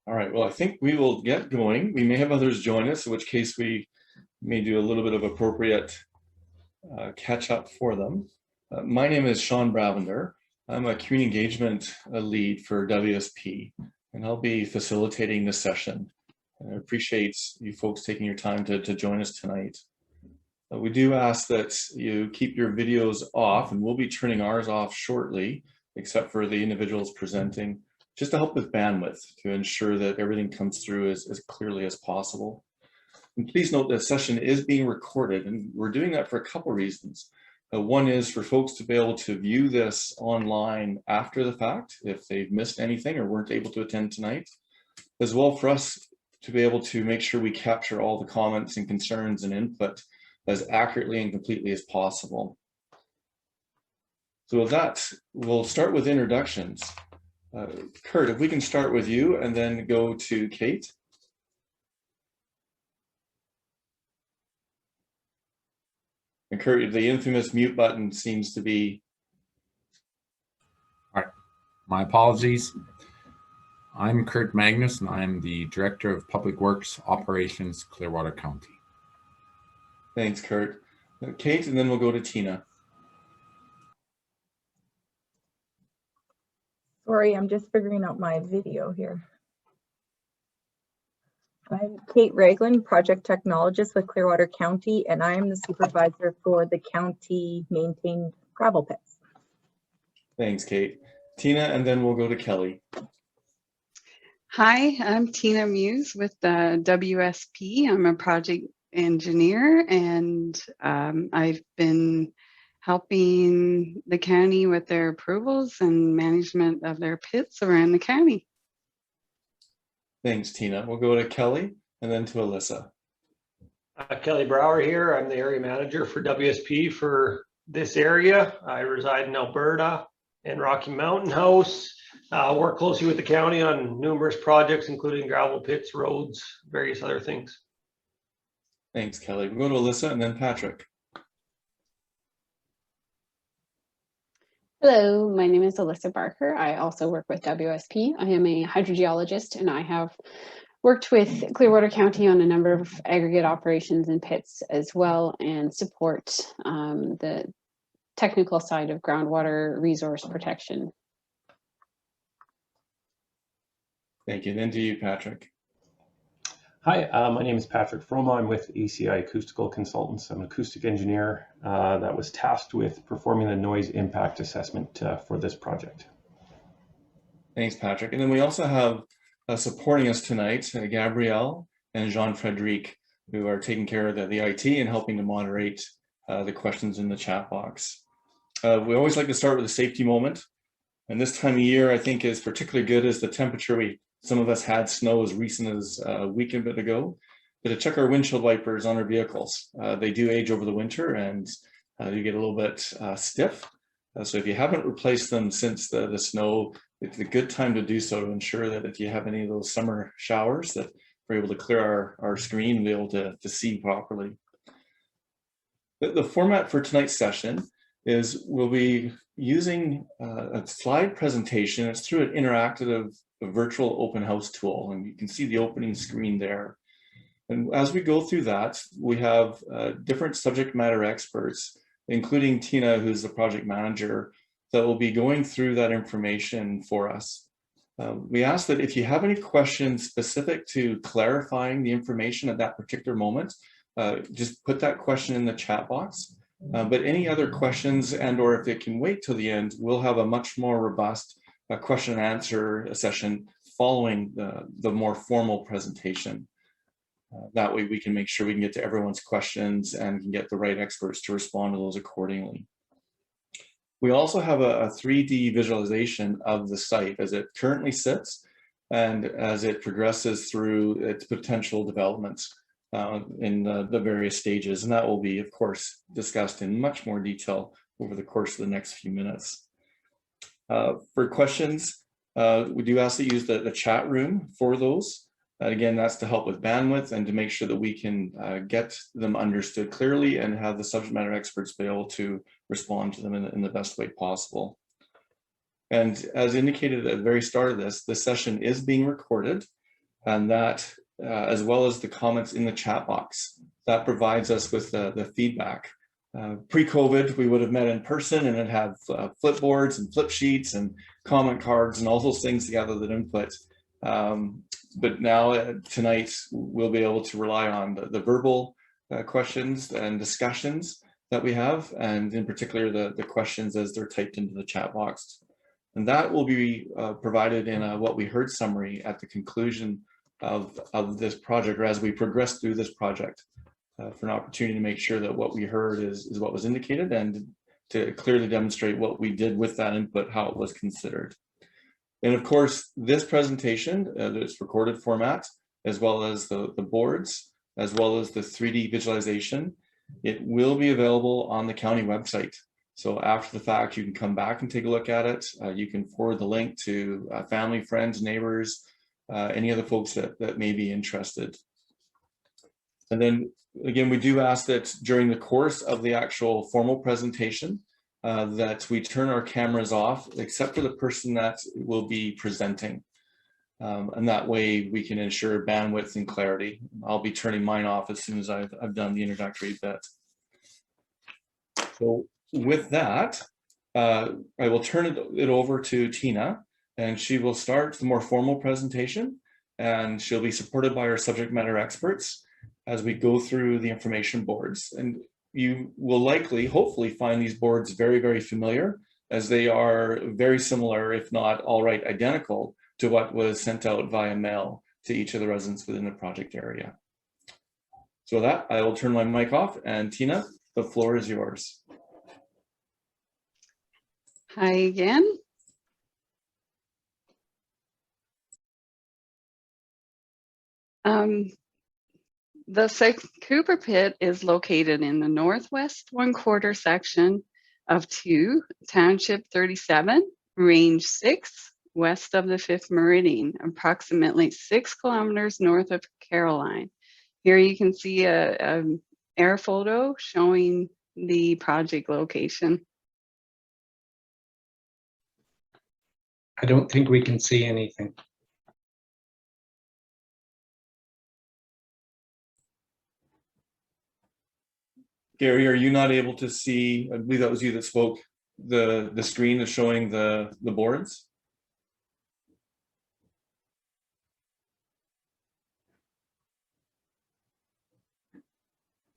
All right, well, I think we will get going. We may have others join us, in which case we may do a little bit of appropriate catch up for them. My name is Sean Bravender. I'm a community engagement lead for WSP, and I'll be facilitating this session. I appreciate you folks taking your time to join us tonight. We do ask that you keep your videos off, and we'll be turning ours off shortly, except for the individuals presenting, just to help with bandwidth, to ensure that everything comes through as clearly as possible. And please note that session is being recorded, and we're doing that for a couple reasons. One is for folks to be able to view this online after the fact, if they've missed anything or weren't able to attend tonight, as well for us to be able to make sure we capture all the comments and concerns and input as accurately and completely as possible. So with that, we'll start with introductions. Kurt, if we can start with you and then go to Kate. And Kurt, the infamous mute button seems to be... All right, my apologies. I'm Kurt Magnus, and I'm the Director of Public Works Operations, Clearwater County. Thanks, Kurt. Kate, and then we'll go to Tina. Sorry, I'm just figuring out my video here. I'm Kate Ragland, Project Technologist with Clearwater County, and I am the supervisor for the county maintained gravel pits. Thanks, Kate. Tina, and then we'll go to Kelly. Hi, I'm Tina Muse with the WSP. I'm a project engineer, and I've been helping the county with their approvals and management of their pits around the county. Thanks, Tina. We'll go to Kelly and then to Alyssa. Kelly Brower here. I'm the area manager for WSP for this area. I reside in Alberta in Rocky Mountain House. Work closely with the county on numerous projects, including gravel pits, roads, various other things. Thanks, Kelly. We'll go to Alyssa and then Patrick. Hello, my name is Alyssa Barker. I also work with WSP. I am a hydrogeologist, and I have worked with Clearwater County on a number of aggregate operations and pits as well, and support the technical side of groundwater resource protection. Thank you. Then to you, Patrick. Hi, my name is Patrick Froma. I'm with ACI Acoustical Consultants. I'm an acoustic engineer that was tasked with performing the noise impact assessment for this project. Thanks, Patrick. And then we also have supporting us tonight, Gabrielle and Jean-Frédéric, who are taking care of the IT and helping to moderate the questions in the chat box. We always like to start with a safety moment. And this time of year, I think, is particularly good as the temperature some of us had snow as recent as a week and a bit ago, but to check our windshield wipers on our vehicles. They do age over the winter, and you get a little bit stiff. So if you haven't replaced them since the snow, it's a good time to do so, to ensure that if you have any of those summer showers, that we're able to clear our screen and be able to see properly. The format for tonight's session is we'll be using a slide presentation. It's through an interactive virtual open house tool, and you can see the opening screen there. And as we go through that, we have different subject matter experts, including Tina, who's the project manager, that will be going through that information for us. We ask that if you have any questions specific to clarifying the information at that particular moment, just put that question in the chat box. But any other questions, and or if it can wait till the end, we'll have a much more robust question and answer session following the more formal presentation. That way we can make sure we can get to everyone's questions and can get the right experts to respond to those accordingly. We also have a 3D visualization of the site as it currently sits and as it progresses through its potential developments in the various stages. And that will be, of course, discussed in much more detail over the course of the next few minutes. For questions, we do ask that you use the chat room for those. Again, that's to help with bandwidth and to make sure that we can get them understood clearly and have the subject matter experts be able to respond to them in the best way possible. And as indicated at the very start of this session is being recorded. And that, as well as the comments in the chat box, that provides us with the feedback. Pre-COVID, we would have met in person and it'd have flipboards and flip sheets and comment cards and all those things to gather that input. But now tonight, we'll be able to rely on the verbal questions and discussions that we have, and in particular, the questions as they're typed into the chat box. And that will be provided in a what we heard summary at the conclusion of this project, or as we progress through this project, for an opportunity to make sure that what we heard is what was indicated, and to clearly demonstrate what we did with that input, how it was considered. And of course, this presentation, this recorded format, as well as the boards, as well as the 3D visualization, it will be available on the county website. So after the fact, you can come back and take a look at it. You can forward the link to family, friends, neighbors, any other folks that may be interested. And then again, we do ask that during the course of the actual formal presentation, that we turn our cameras off, except for the person that will be presenting. And that way we can ensure bandwidth and clarity. I'll be turning mine off as soon as I've done the introductory bit. So with that, I will turn it over to Tina, and she will start the more formal presentation, and she'll be supported by our subject matter experts as we go through the information boards. And you will likely, hopefully, find these boards very, very familiar, as they are very similar, if not all right, identical to what was sent out via mail to each of the residents within the project area. So with that, I will turn my mic off, and Tina, the floor is yours. Hi again. The Sixth Cooper Pit is located in the northwest 1/4 section of 2, Township 37, Range 6, west of the 5th Meridian, approximately 6 kilometers north of Caroline. Here you can see an air photo showing the project location. I don't think we can see anything. Gary, are you not able to see, I believe that was you that spoke, the screen is showing the boards?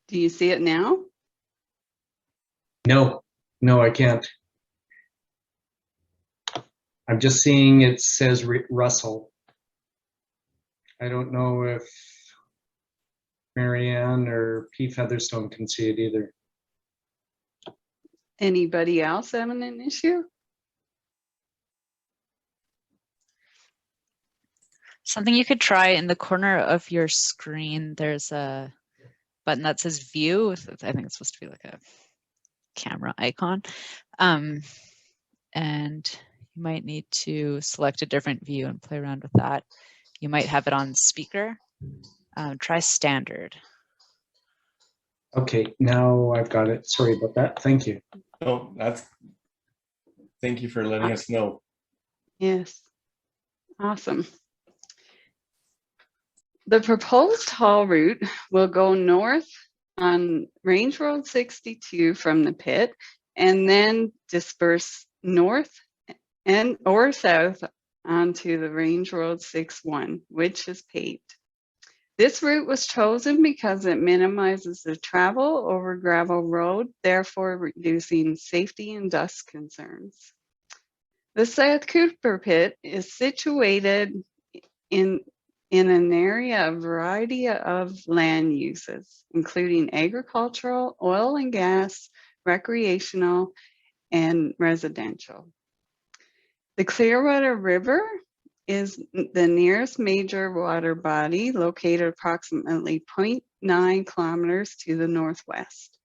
Do you see it now? No, I can't. I'm just seeing it says Russell. I don't know if Marianne or P. Featherstone can see it either. Anybody else having an issue? Something you could try in the corner of your screen, there's a button that says view. I think it's supposed to be like a camera icon. And you might need to select a different view and play around with that. You might have it on speaker. Try standard. Okay, now I've got it. Sorry about that. Thank you. Oh, thank you for letting us know. Yes, awesome. The proposed haul route will go north on Range Road 62 from the pit, and then disperse north and or south onto the Range Road 61, which is paved. This route was chosen because it minimizes the travel over gravel road, therefore reducing safety and dust concerns. The South Cooper Pit is situated in an area of variety of land uses, including agricultural, oil and gas, recreational, and residential. The Clearwater River is the nearest major water body, located approximately 0.9 kilometers to the northwest.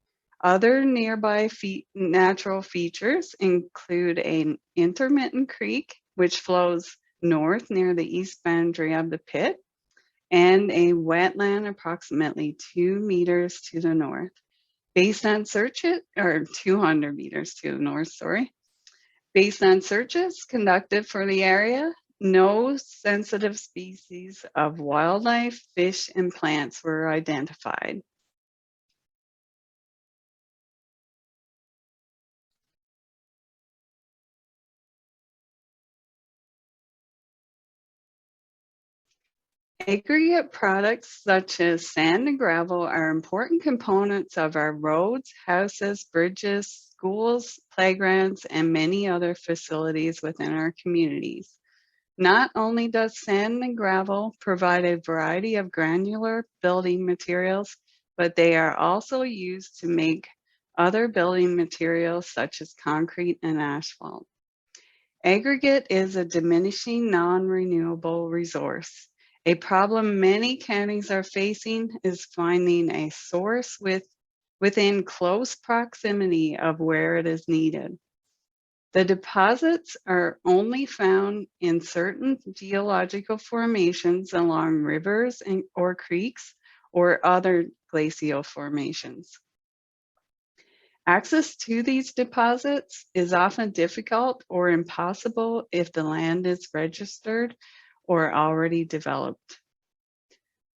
Other nearby natural features include an intermittent creek, which flows north near the east boundary of the pit, and a wetland approximately 2 meters to the north. Based on searches, or 200 meters to the north, sorry. Based on searches conducted for the area, no sensitive species of wildlife, fish, and plants were identified. Aggregate products such as sand and gravel are important components of our roads, houses, bridges, schools, playgrounds, and many other facilities within our communities. Not only does sand and gravel provide a variety of granular building materials, but they are also used to make other building materials such as concrete and asphalt. Aggregate is a diminishing non-renewable resource. A problem many counties are facing is finding a source within close proximity of where it is needed. The deposits are only found in certain geological formations along rivers or creeks or other glacial formations. Access to these deposits is often difficult or impossible if the land is registered or already developed.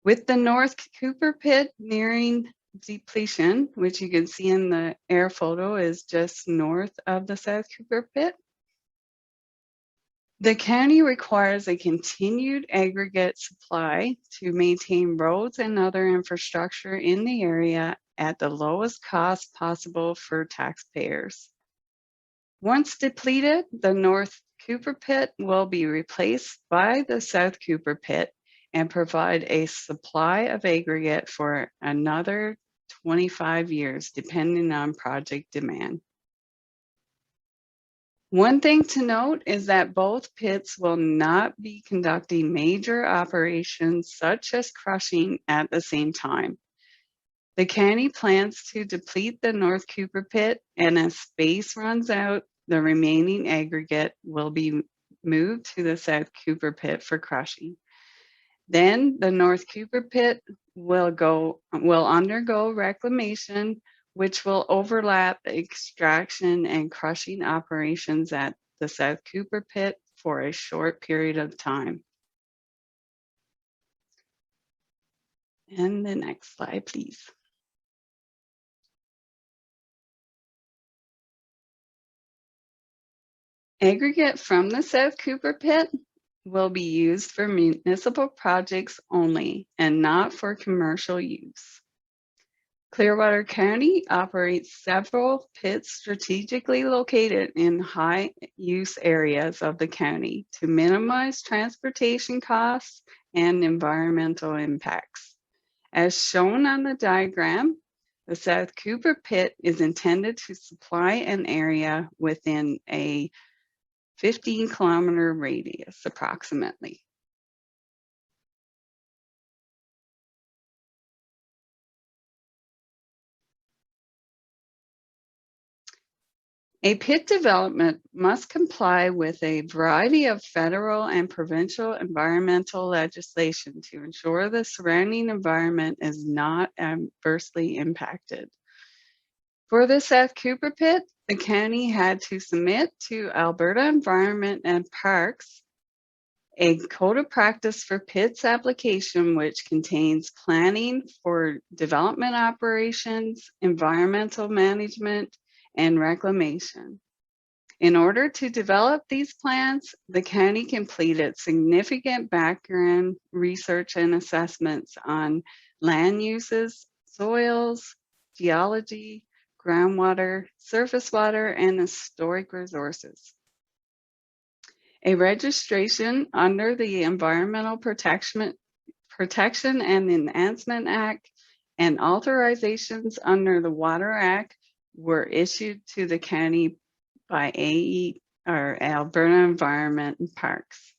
With the North Cooper Pit nearing depletion, which you can see in the air photo is just north of the South Cooper Pit, the county requires a continued aggregate supply to maintain roads and other infrastructure in the area at the lowest cost possible for taxpayers. Once depleted, the North Cooper Pit will be replaced by the South Cooper Pit and provide a supply of aggregate for another 25 years, depending on project demand. One thing to note is that both pits will not be conducting major operations such as crushing at the same time. The county plans to deplete the North Cooper Pit, and as space runs out, the remaining aggregate will be moved to the South Cooper Pit for crushing. Then the North Cooper Pit will undergo reclamation, which will overlap extraction and crushing operations at the South Cooper Pit for a short period of time. And the next slide, please. Aggregate from the South Cooper Pit will be used for municipal projects only and not for commercial use. Clearwater County operates several pits strategically located in high-use areas of the county to minimize transportation costs and environmental impacts. As shown on the diagram, the South Cooper Pit is intended to supply an area within a 15-kilometer radius, approximately. A pit development must comply with a variety of federal and provincial environmental legislation to ensure the surrounding environment is not adversely impacted. For the South Cooper Pit, the county had to submit to Alberta Environment and Parks a Code of Practice for Pits application, which contains planning for development operations, environmental management, and reclamation. In order to develop these plans, the county completed significant background research and assessments on land uses, soils, geology, groundwater, surface water, and historic resources. A registration under the Environmental Protection and Enhancement Act and authorizations under the Water Act were issued to the county by Alberta Environment and Parks.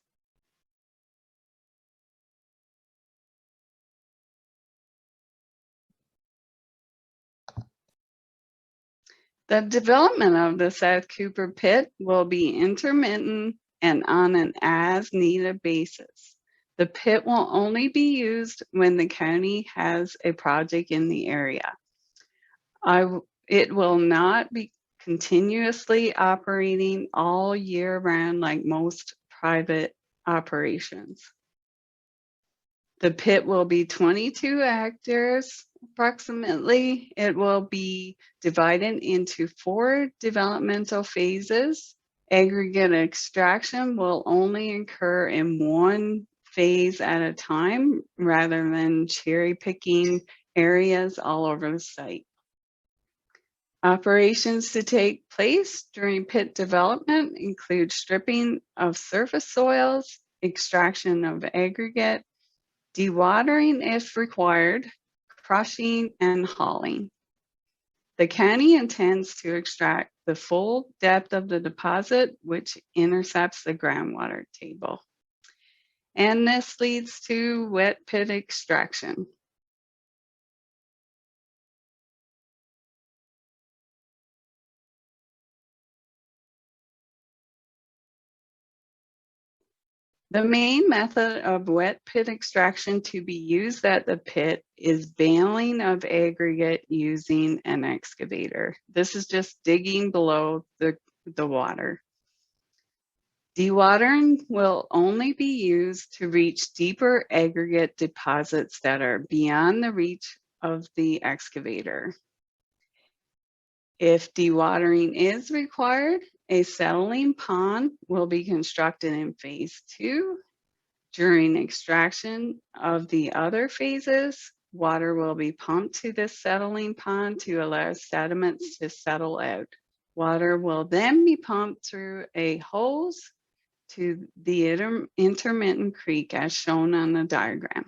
The development of the South Cooper Pit will be intermittent and on an as-needed basis. The pit will only be used when the county has a project in the area. It will not be continuously operating all year round like most private operations. The pit will be 22 hectares approximately. It will be divided into 4 developmental phases. Aggregate extraction will only occur in one phase at a time rather than cherry picking areas all over the site. Operations to take place during pit development include stripping of surface soils, extraction of aggregate, dewatering if required, crushing, and hauling. The county intends to extract the full depth of the deposit, which intercepts the groundwater table. And this leads to wet pit extraction. The main method of wet pit extraction to be used at the pit is baling of aggregate using an excavator. This is just digging below the water. Dewatering will only be used to reach deeper aggregate deposits that are beyond the reach of the excavator. If dewatering is required, a settling pond will be constructed in phase 2. During extraction of the other phases, water will be pumped to this settling pond to allow sediments to settle out. Water will then be pumped through a hose to the intermittent creek as shown on the diagram.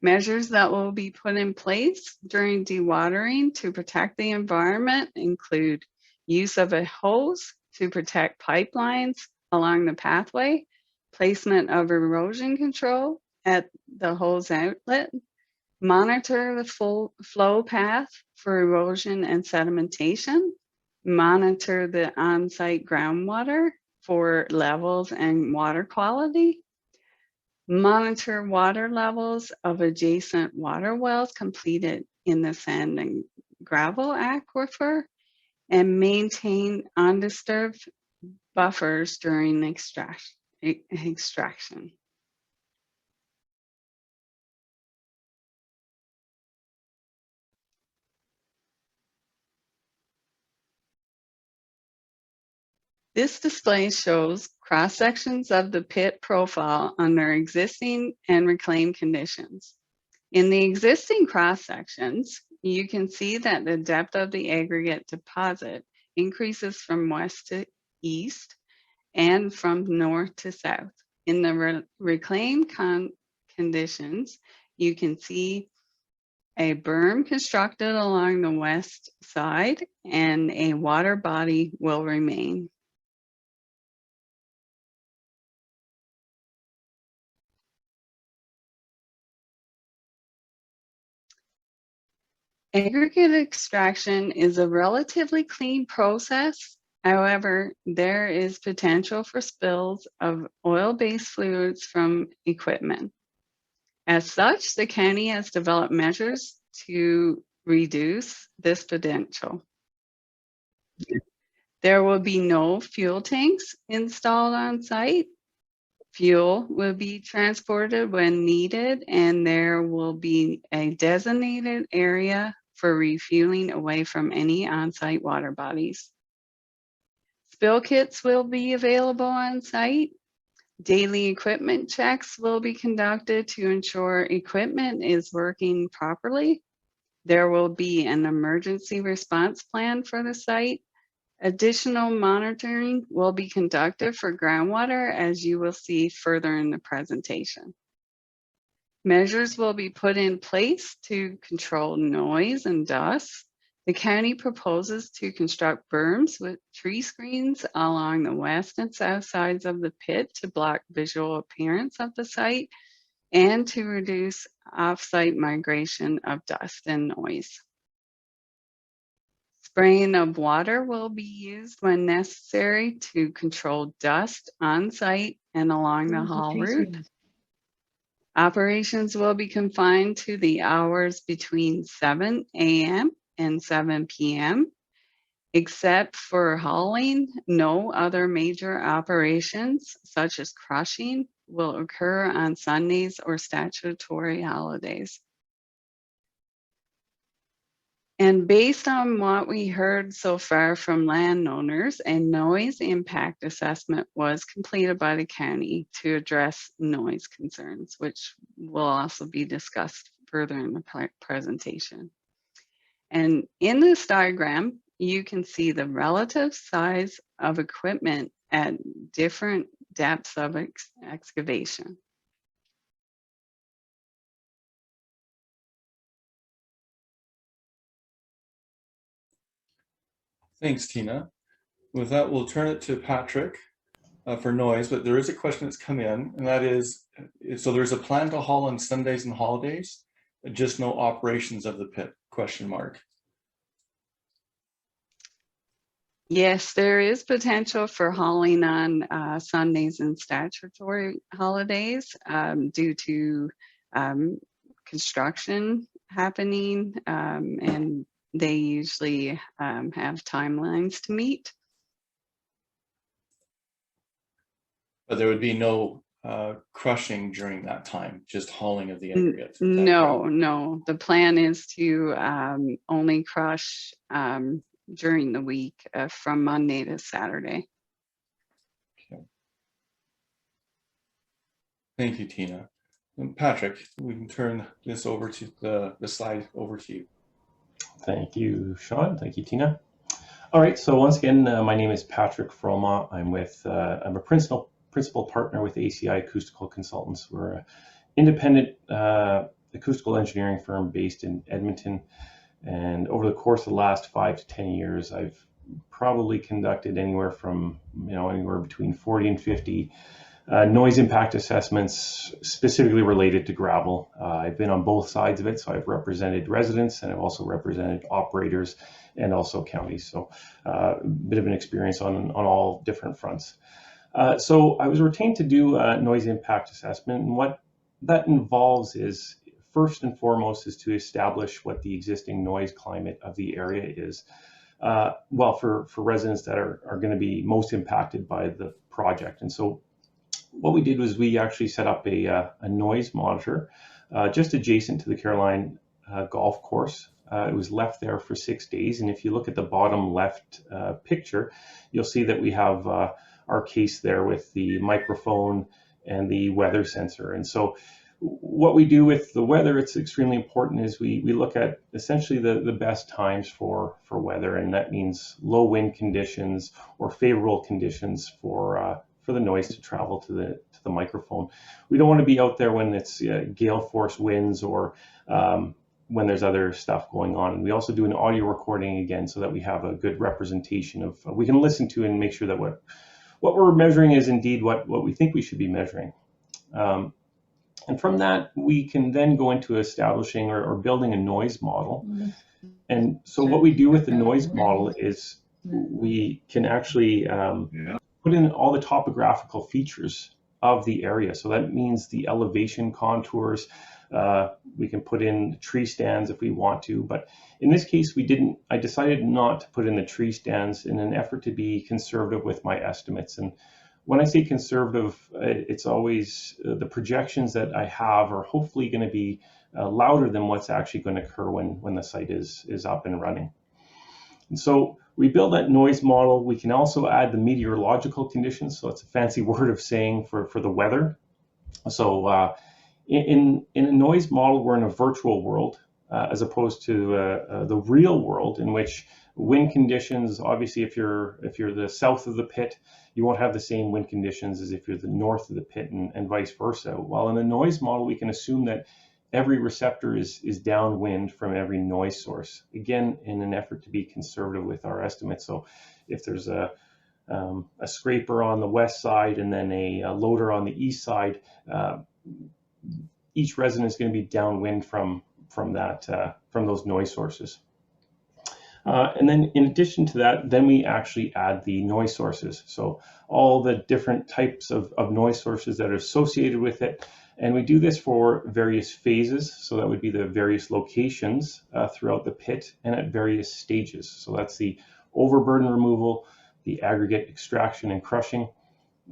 Measures that will be put in place during dewatering to protect the environment include use of a hose to protect pipelines along the pathway, placement of erosion control at the hose outlet, monitor the full flow path for erosion and sedimentation, monitor the on-site groundwater for levels and water quality, monitor water levels of adjacent water wells completed in the sand and gravel aquifer, and maintain undisturbed buffers during extraction. This display shows cross-sections of the pit profile under existing and reclaimed conditions. In the existing cross-sections, you can see that the depth of the aggregate deposit increases from west to east and from north to south. In the reclaimed conditions, you can see a berm constructed along the west side and a water body will remain. Aggregate extraction is a relatively clean process. However, there is potential for spills of oil-based fluids from equipment. As such, the county has developed measures to reduce this potential. There will be no fuel tanks installed on site. Fuel will be transported when needed, and there will be a designated area for refueling away from any on-site water bodies. Spill kits will be available on site. Daily equipment checks will be conducted to ensure equipment is working properly. There will be an emergency response plan for the site. Additional monitoring will be conducted for groundwater, as you will see further in the presentation. Measures will be put in place to control noise and dust. The county proposes to construct berms with tree screens along the west and south sides of the pit to block visual appearance of the site and to reduce off-site migration of dust and noise. Spraying of water will be used when necessary to control dust on site and along the haul route. Operations will be confined to the hours between 7 a.m. and 7 p.m. Except for hauling, no other major operations, such as crushing, will occur on Sundays or statutory holidays. And based on what we heard so far from landowners, a noise impact assessment was completed by the county to address noise concerns, which will also be discussed further in the presentation. And in this diagram, you can see the relative size of equipment at different depths of excavation. Thanks, Tina. With that, we'll turn it to Patrick for noise, but there is a question that's come in, and that is, so there's a plan to haul on Sundays and holidays, just no operations of the pit, question mark. Yes, there is potential for hauling on Sundays and statutory holidays due to construction happening, and they usually have timelines to meet. But there would be no crushing during that time, just hauling of the aggregate. No. The plan is to only crush during the week from Monday to Saturday. Okay. Thank you, Tina. And Patrick, we can turn this over to the slide over to you. Thank you, Sean. Thank you, Tina. All right, so once again, my name is Patrick Froma. I'm a principal partner with ACI Acoustical Consultants. We're an independent acoustical engineering firm based in Edmonton. And over the course of the last 5 to 10 years, I've probably conducted anywhere between 40 and 50 noise impact assessments specifically related to gravel. I've been on both sides of it, so I've represented residents and I've also represented operators and also counties. So a bit of an experience on all different fronts. So I was retained to do a noise impact assessment, and what that involves is, first and foremost, is to establish what the existing noise climate of the area is. For residents that are going to be most impacted by the project. And so what we did was we actually set up a noise monitor just adjacent to the Caroline golf course. It was left there for 6 days. And if you look at the bottom left picture, you'll see that we have our case there with the microphone and the weather sensor. And so what we do with the weather, it's extremely important, is we look at essentially the best times for weather, and that means low wind conditions or favorable conditions for the noise to travel to the microphone. We don't want to be out there when it's gale force winds or when there's other stuff going on. And we also do an audio recording again so that we have a good representation of we can listen to and make sure that what we're measuring is indeed what we think we should be measuring. And from that, we can then go into establishing or building a noise model. And so what we do with the noise model is we can actually put in all the topographical features of the area. So that means the elevation contours. We can put in tree stands if we want to, but in this case, I decided not to put in the tree stands in an effort to be conservative with my estimates. And when I say conservative, it's always the projections that I have are hopefully going to be louder than what's actually going to occur when the site is up and running. And so we build that noise model. We can also add the meteorological conditions. So it's a fancy word of saying for the weather. So in a noise model, we're in a virtual world as opposed to the real world, in which wind conditions, obviously, if you're the south of the pit, you won't have the same wind conditions as if you're the north of the pit, and vice versa. While in the noise model, we can assume that every receptor is downwind from every noise source, again, in an effort to be conservative with our estimates. So if there's a scraper on the west side and then a loader on the east side, each resident is going to be downwind from those noise sources. And then in addition to that, then we actually add the noise sources. So all the different types of noise sources that are associated with it. And we do this for various phases. So that would be the various locations throughout the pit and at various stages. So that's the overburden removal, the aggregate extraction and crushing,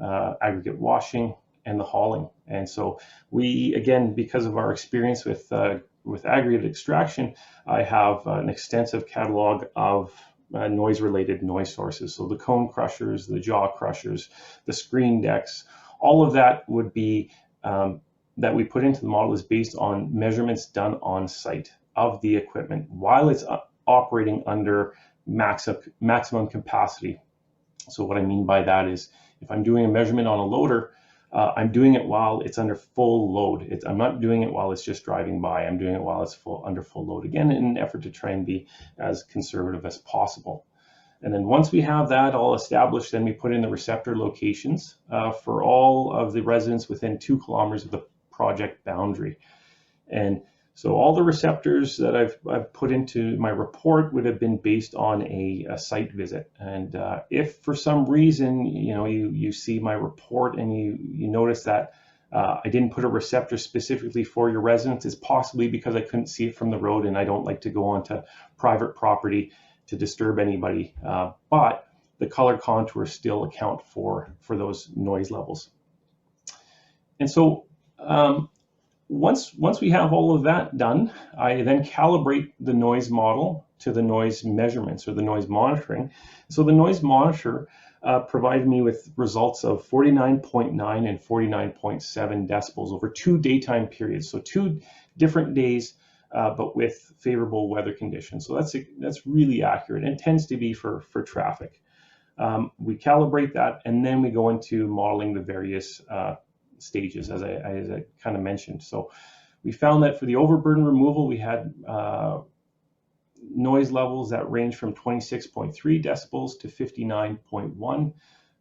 aggregate washing, and the hauling. And so we, again, because of our experience with aggregate extraction, I have an extensive catalog of noise-related noise sources. So the cone crushers, the jaw crushers, the screen decks, all of that would be that we put into the model is based on measurements done on site of the equipment while it's operating under maximum capacity. So what I mean by that is if I'm doing a measurement on a loader, I'm doing it while it's under full load. I'm not doing it while it's just driving by. I'm doing it while it's under full load, again, in an effort to try and be as conservative as possible. And then once we have that all established, then we put in the receptor locations for all of the residents within 2 kilometers of the project boundary. And so all the receptors that I've put into my report would have been based on a site visit. And if for some reason, you see my report and you notice that I didn't put a receptor specifically for your residents, it's possibly because I couldn't see it from the road and I don't like to go onto private property to disturb anybody. But the color contours still account for those noise levels. And so once we have all of that done, I then calibrate the noise model to the noise measurements or the noise monitoring. So the noise monitor provided me with results of 49.9 and 49.7 decibels over 2 daytime periods. So 2 different days, but with favorable weather conditions. So that's really accurate, and it tends to be for traffic. We calibrate that, and then we go into modeling the various stages, as I kind of mentioned. So we found that for the overburden removal, we had noise levels that range from 26.3 decibels to 59.1.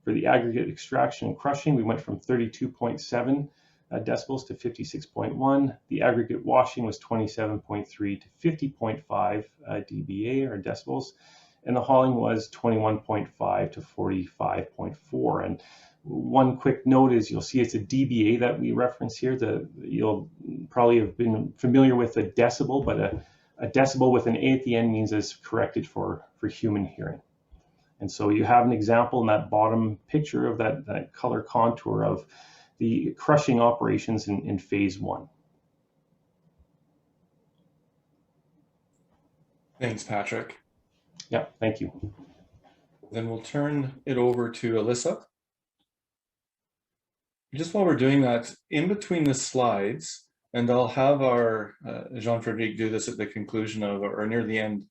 For the aggregate extraction and crushing, we went from 32.7 decibels to 56.1. The aggregate washing was 27.3 to 50.5 dBA or decibels, and the hauling was 21.5 to 45.4. And one quick note is you'll see it's a dBA that we reference here. You'll probably have been familiar with a decibel, but a decibel with an A at the end means it's corrected for human hearing. And so you have an example in that bottom picture of that color contour of the crushing operations in phase 1. Thanks, Patrick. Yeah, thank you. Then we'll turn it over to Alyssa. Just while we're doing that, in between the slides, and I'll have our Jean-Frédéric do this at the conclusion of or near the end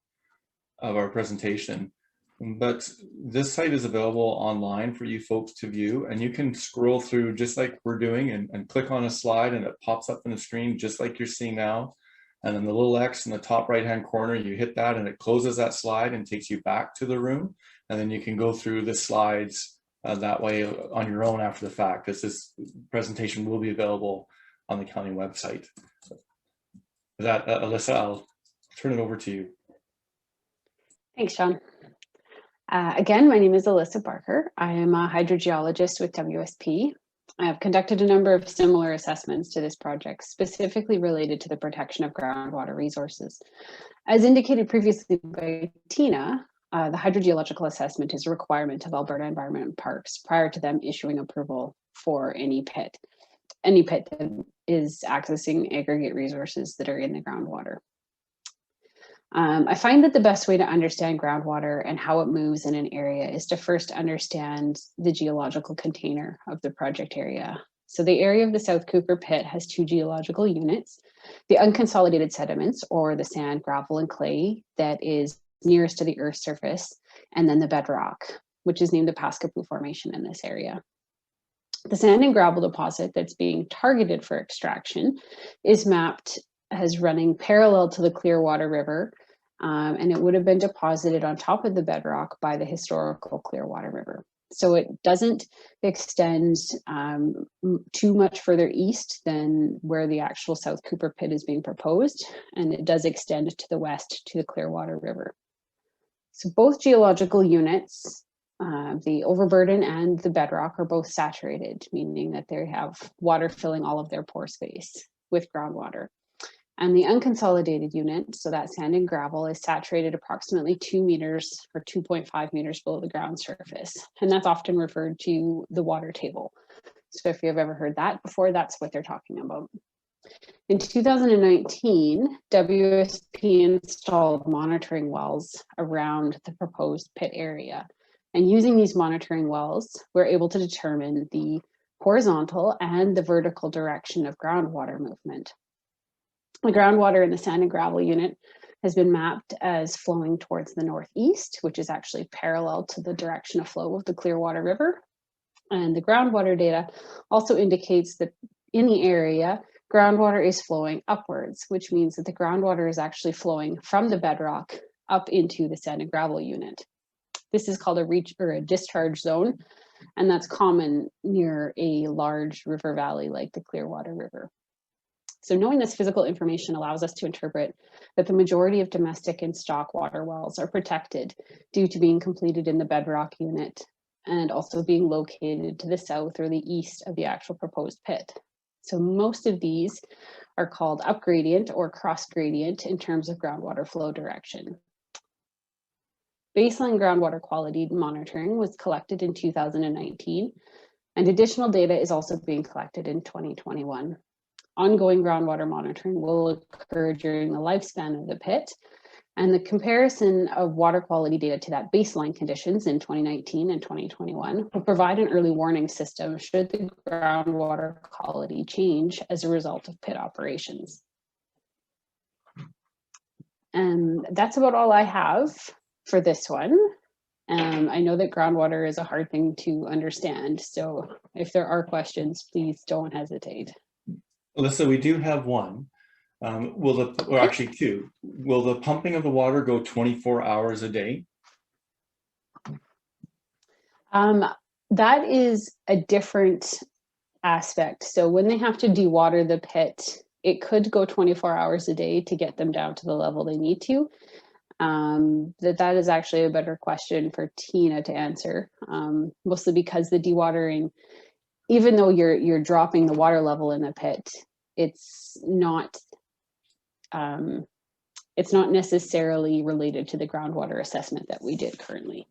of our presentation, but this site is available online for you folks to view, and you can scroll through just like we're doing and click on a slide and it pops up on the screen just like you're seeing now. And then the little X in the top right-hand corner, you hit that and it closes that slide and takes you back to the room. And then you can go through the slides that way on your own after the fact, because this presentation will be available on the county website. So with that, Alyssa, I'll turn it over to you. Thanks, Sean. Again, my name is Alyssa Barker. I am a hydrogeologist with WSP. I have conducted a number of similar assessments to this project, specifically related to the protection of groundwater resources. As indicated previously by Tina, the hydrogeological assessment is a requirement of Alberta Environment and Parks prior to them issuing approval for any pit that is accessing aggregate resources that are in the groundwater. I find that the best way to understand groundwater and how it moves in an area is to first understand the geological container of the project area. So the area of the South Cooper pit has 2 geological units: the unconsolidated sediments, or the sand, gravel, and clay that is nearest to the Earth's surface, and then the bedrock, which is named the Paskapoo Formation in this area. The sand and gravel deposit that's being targeted for extraction is mapped as running parallel to the Clearwater River, and it would have been deposited on top of the bedrock by the historical Clearwater River. So it doesn't extend too much further east than where the actual South Cooper pit is being proposed, and it does extend to the west to the Clearwater River. So both geological units, the overburden and the bedrock, are both saturated, meaning that they have water filling all of their pore space with groundwater. And the unconsolidated unit, so that sand and gravel, is saturated approximately 2 meters or 2.5 meters below the ground surface. And that's often referred to the water table. So if you've ever heard that before, that's what they're talking about. In 2019, WSP installed monitoring wells around the proposed pit area. And using these monitoring wells, we're able to determine the horizontal and the vertical direction of groundwater movement. The groundwater in the sand and gravel unit has been mapped as flowing towards the northeast, which is actually parallel to the direction of flow of the Clearwater River. And the groundwater data also indicates that in the area, groundwater is flowing upwards, which means that the groundwater is actually flowing from the bedrock up into the sand and gravel unit. This is called a reach or a discharge zone, and that's common near a large river valley like the Clearwater River. So knowing this physical information allows us to interpret that the majority of domestic and stock water wells are protected due to being completed in the bedrock unit and also being located to the south or the east of the actual proposed pit. So most of these are called up gradient or cross gradient in terms of groundwater flow direction. Baseline groundwater quality monitoring was collected in 2019, and additional data is also being collected in 2021. Ongoing groundwater monitoring will occur during the lifespan of the pit, and the comparison of water quality data to that baseline conditions in 2019 and 2021 will provide an early warning system should the groundwater quality change as a result of pit operations. And that's about all I have for this one. I know that groundwater is a hard thing to understand, so if there are questions, please don't hesitate. Alyssa, we do have one. Or actually two. Will the pumping of the water go 24 hours a day? That is a different aspect. So when they have to dewater the pit, it could go 24 hours a day to get them down to the level they need to. That is actually a better question for Tina to answer, mostly because the dewatering, even though you're dropping the water level in the pit, it's not necessarily related to the groundwater assessment that we did currently.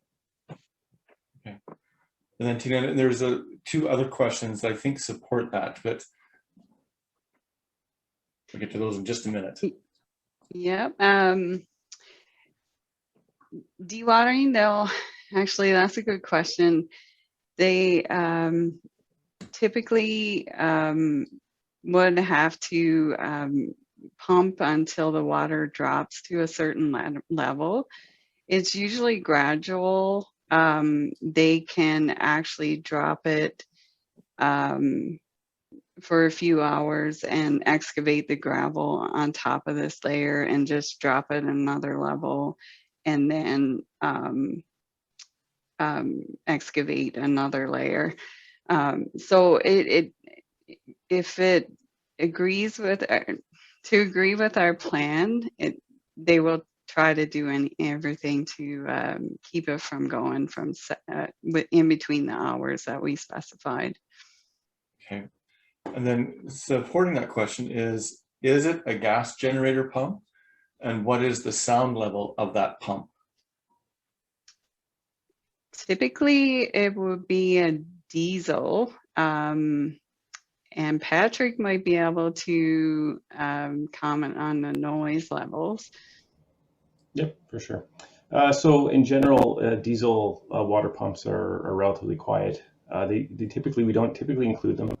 Okay. And then Tina, there's two other questions that I think support that, but we'll get to those in just a minute. Yep. Dewatering, though, actually, that's a good question. They typically would have to pump until the water drops to a certain level. It's usually gradual. They can actually drop it for a few hours and excavate the gravel on top of this layer and just drop it another level and then excavate another layer. So if it agrees with agree with our plan, they will try to do everything to keep it from going from in between the hours that we specified. Okay. And then supporting that question is it a gas generator pump? And what is the sound level of that pump? Typically, it would be a diesel. And Patrick might be able to comment on the noise levels. Yep, for sure. So in general, diesel water pumps are relatively quiet. We don't typically include them.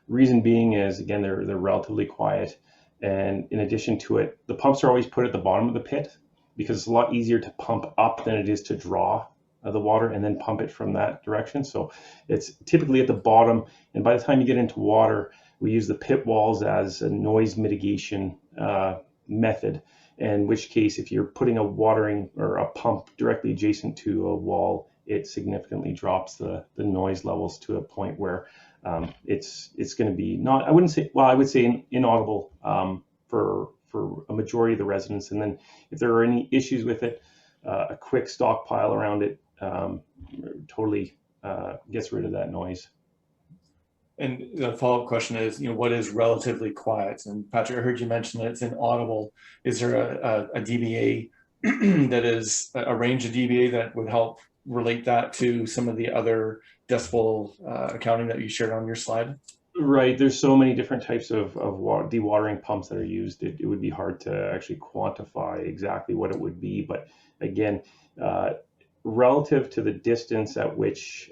Reason being is, again, they're relatively quiet. And in addition to it, the pumps are always put at the bottom of the pit because it's a lot easier to pump up than it is to draw the water and then pump it from that direction. So it's typically at the bottom. And by the time you get into water, we use the pit walls as a noise mitigation method. In which case, if you're putting a watering or a pump directly adjacent to a wall, it significantly drops the noise levels to a point where it's going to be I would say inaudible for a majority of the residents. And then if there are any issues with it, a quick stockpile around it totally gets rid of that noise. And the follow-up question is, what is relatively quiet? And Patrick, I heard you mention that it's inaudible. Is there a dBA that is a range of dBA that would help relate that to some of the other decibel accounting that you shared on your slide? Right. There's so many different types of dewatering pumps that are used. It would be hard to actually quantify exactly what it would be. But again, relative to the distance at which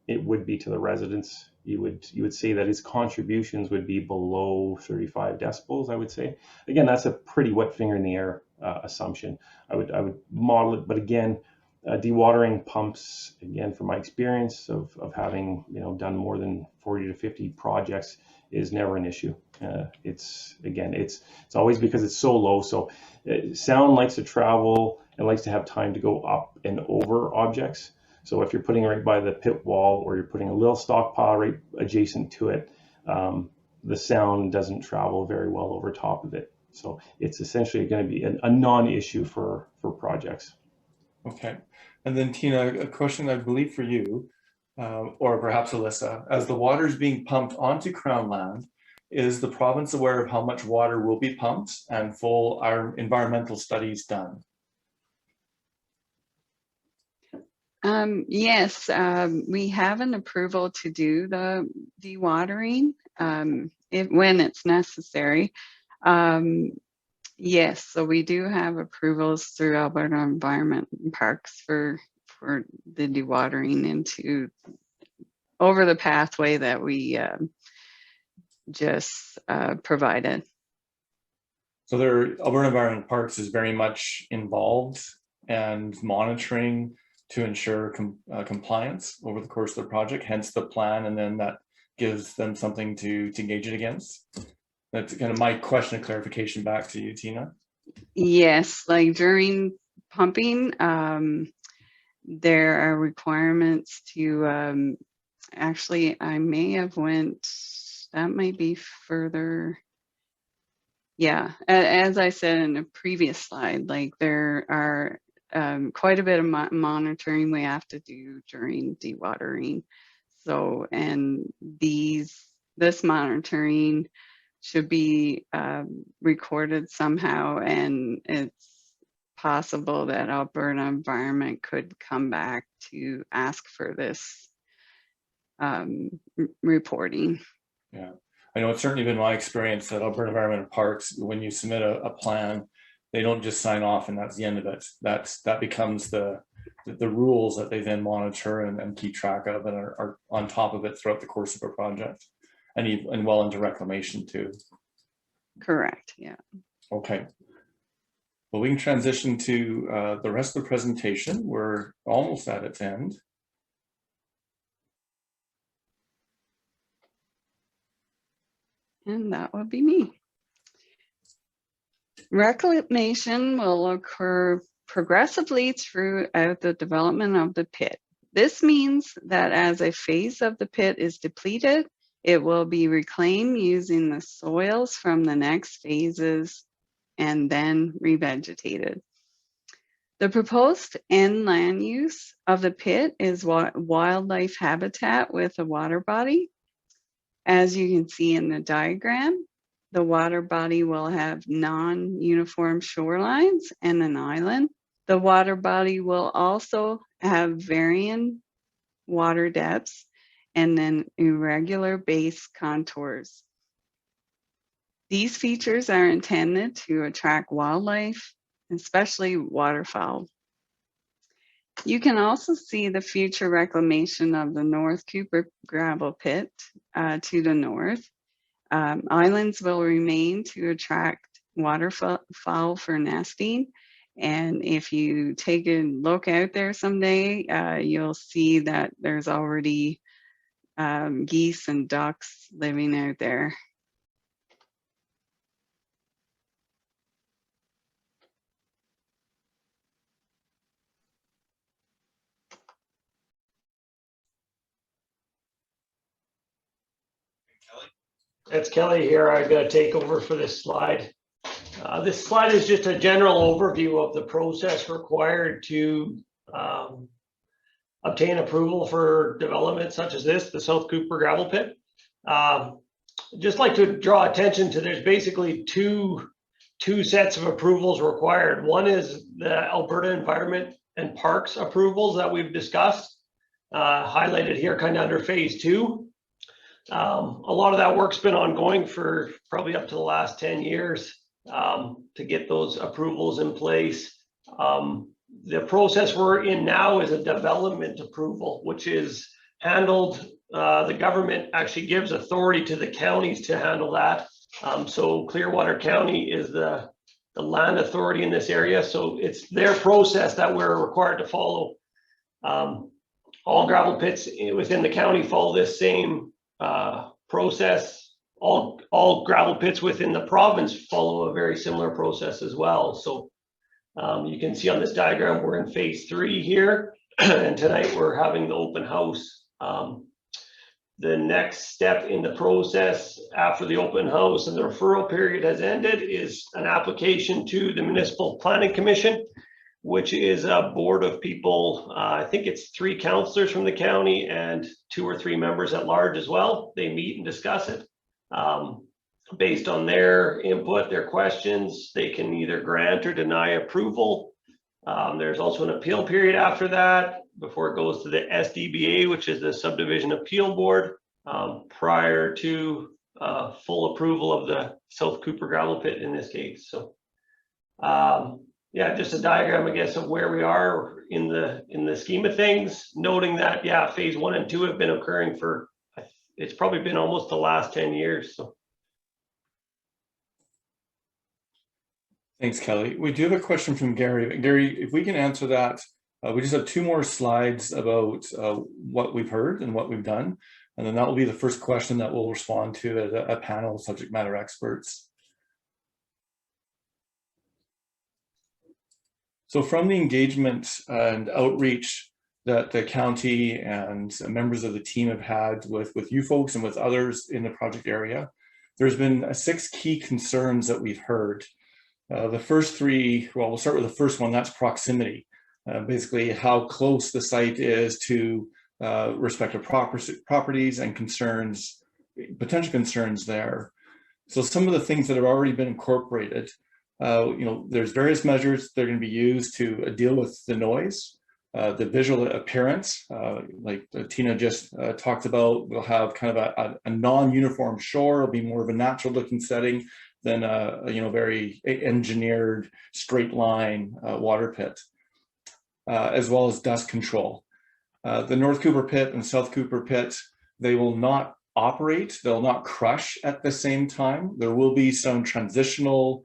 it would be to the residents, you would say that its contributions would be below 35 decibels, I would say. Again, that's a pretty wet finger in the air assumption. I would model it, but again, dewatering pumps, again, from my experience of having done more than 40 to 50 projects, is never an issue. It's always because it's so low. So sound likes to travel and likes to have time to go up and over objects. So if you're putting it right by the pit wall, or you're putting a little stockpile right adjacent to it, the sound doesn't travel very well over top of it. So it's essentially going to be a non-issue for projects. Okay. And then Tina, a question I believe for you, or perhaps Alyssa, as the water is being pumped onto Crown land, is the province aware of how much water will be pumped and full environmental studies done? Yes, we have an approval to do the dewatering when it's necessary. Yes, so we do have approvals through Alberta Environment and Parks for the dewatering into over the pathway that we just provided. So Alberta Environment and Parks is very much involved and monitoring to ensure compliance over the course of the project, hence the plan, and then that gives them something to gauge it against. That's kind of my question of clarification back to you, Tina. Yes, like during pumping, there are requirements to, actually, I may have that might be further. Yeah, as I said in a previous slide, like there are quite a bit of monitoring we have to do during dewatering. So, and this monitoring should be recorded somehow, and it's possible that Alberta Environment could come back to ask for this reporting. Yeah, I know it's certainly been my experience that Alberta Environment and Parks, when you submit a plan, they don't just sign off and that's the end of it. That becomes the rules that they then monitor and keep track of, and are on top of it throughout the course of a project, and well into reclamation too. Correct, yeah. Okay. Well, we can transition to the rest of the presentation. We're almost at its end. And that would be me. Reclamation will occur progressively throughout the development of the pit. This means that as a phase of the pit is depleted, it will be reclaimed using the soils from the next phases and then revegetated. The proposed end land use of the pit is wildlife habitat with a water body. As you can see in the diagram, the water body will have non-uniform shorelines and an island. The water body will also have varying water depths and then irregular base contours. These features are intended to attract wildlife, especially waterfowl. You can also see the future reclamation of the North Cooper gravel pit to the north. Islands will remain to attract waterfowl for nesting. And if you take a look out there someday, you'll see that there's already geese and ducks living out there. It's Kelly here. I'm going to take over for this slide. This slide is just a general overview of the process required to obtain approval for development such as this, the South Cooper gravel pit. Just like to draw attention to, there's basically two sets of approvals required. One is the Alberta Environment and Parks approvals that we've discussed, highlighted here kind of under phase 2. A lot of that work's been ongoing for probably up to the last 10 years to get those approvals in place. The process we're in now is a development approval, which is handled, the government actually gives authority to the counties to handle that. So Clearwater County is the land authority in this area. So it's their process that we're required to follow. All gravel pits within the county follow this same process. All gravel pits within the province follow a very similar process as well. So you can see on this diagram, we're in phase 3 here, and tonight we're having the open house. The next step in the process after the open house and the referral period has ended is an application to the Municipal Planning Commission, which is a board of people. I think it's 3 councilors from the county and 2 or 3 members at large as well. They meet and discuss it. Based on their input, their questions, they can either grant or deny approval. There's also an appeal period after that before it goes to the SDBA, which is the Subdivision Appeal Board, prior to full approval of the South Cooper gravel pit in this case. So yeah, just a diagram, I guess, of where we are in the scheme of things, noting that, yeah, phase 1 and 2 have been occurring for, it's probably been almost the last 10 years. So. Thanks, Kelly. We do have a question from Gary. Gary, if we can answer that, we just have 2 more slides about what we've heard and what we've done. And then that will be the first question that we'll respond to as a panel of subject matter experts. So from the engagement and outreach that the county and members of the team have had with you folks and with others in the project area, there's been 6 key concerns that we've heard. The first 3, well, we'll start with the first one, that's proximity. Basically how close the site is to respective properties and concerns, potential concerns there. So some of the things that have already been incorporated, you know, there's various measures that are going to be used to deal with the noise, the visual appearance, like Tina just talked about. We'll have kind of a non-uniform shore. It'll be more of a natural looking setting than a you know, very engineered straight line water pit, as well as dust control. The North Cooper pit and South Cooper pit, they will not operate, they'll not crush at the same time. There will be some transitional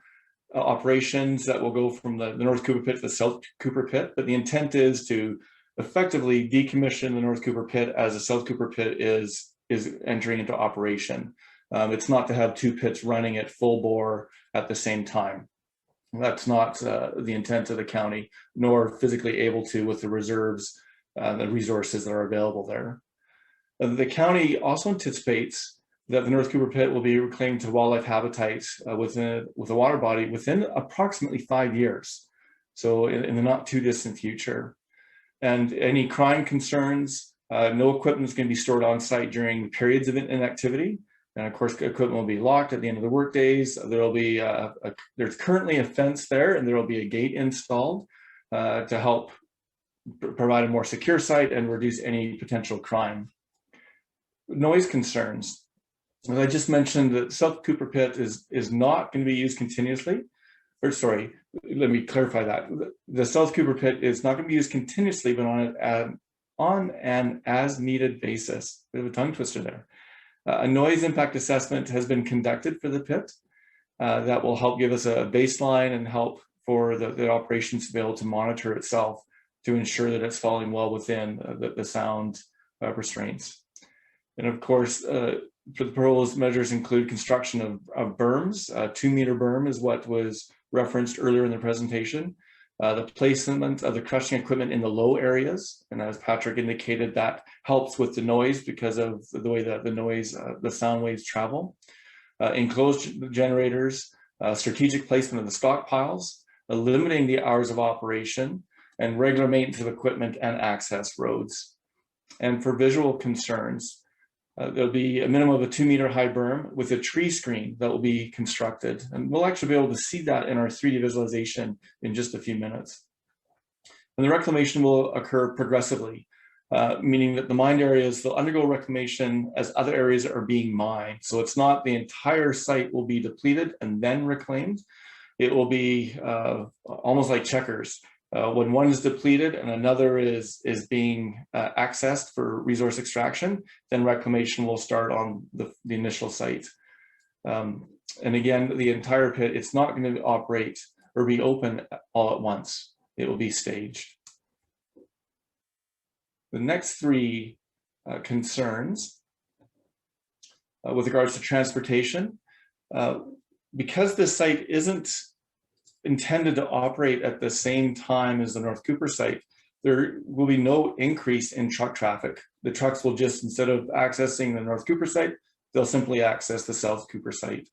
operations that will go from the North Cooper pit to the South Cooper pit, but the intent is to effectively decommission the North Cooper pit as the South Cooper pit is entering into operation. It's not to have 2 pits running at full bore at the same time. That's not the intent of the county, nor physically able to with the reserves, the resources that are available there. The county also anticipates that the North Cooper pit will be reclaimed to wildlife habitats with a water body within approximately 5 years. So in the not too distant future. And any crime concerns, no equipment is going to be stored on site during periods of inactivity. And of course, equipment will be locked at the end of the work days. There will be there's currently a fence there, and there will be a gate installed to help provide a more secure site and reduce any potential crime. Noise concerns. As I just mentioned, the South Cooper pit is not going to be used continuously. Or sorry, let me clarify that. The South Cooper pit is not going to be used continuously, but on an as-needed basis. Bit of a tongue twister there. A noise impact assessment has been conducted for the pit that will help give us a baseline and help for the operations to be able to monitor itself to ensure that it's falling well within the sound restraints. And of course, for the proposed measures include construction of berms. 2-meter berm is what was referenced earlier in the presentation. The placement of the crushing equipment in the low areas, and as Patrick indicated, that helps with the noise because of the way that the noise, the sound waves travel. Enclosed generators, strategic placement of the stockpiles, limiting the hours of operation, and regular maintenance of equipment and access roads. And for visual concerns, There'll be a minimum of a 2-meter high berm with a tree screen that will be constructed. And we'll actually be able to see that in our 3D visualization in just a few minutes. And the reclamation will occur progressively, meaning that the mined areas will undergo reclamation as other areas are being mined. So it's not the entire site will be depleted and then reclaimed. It will be almost like checkers. When one is depleted and another is being accessed for resource extraction, then reclamation will start on the initial site. And again, the entire pit, it's not going to operate or be open all at once. It will be staged. The next 3 concerns with regards to transportation, because this site isn't intended to operate at the same time as the North Cooper site, there will be no increase in truck traffic. The trucks will just, instead of accessing the North Cooper site, they'll simply access the South Cooper site.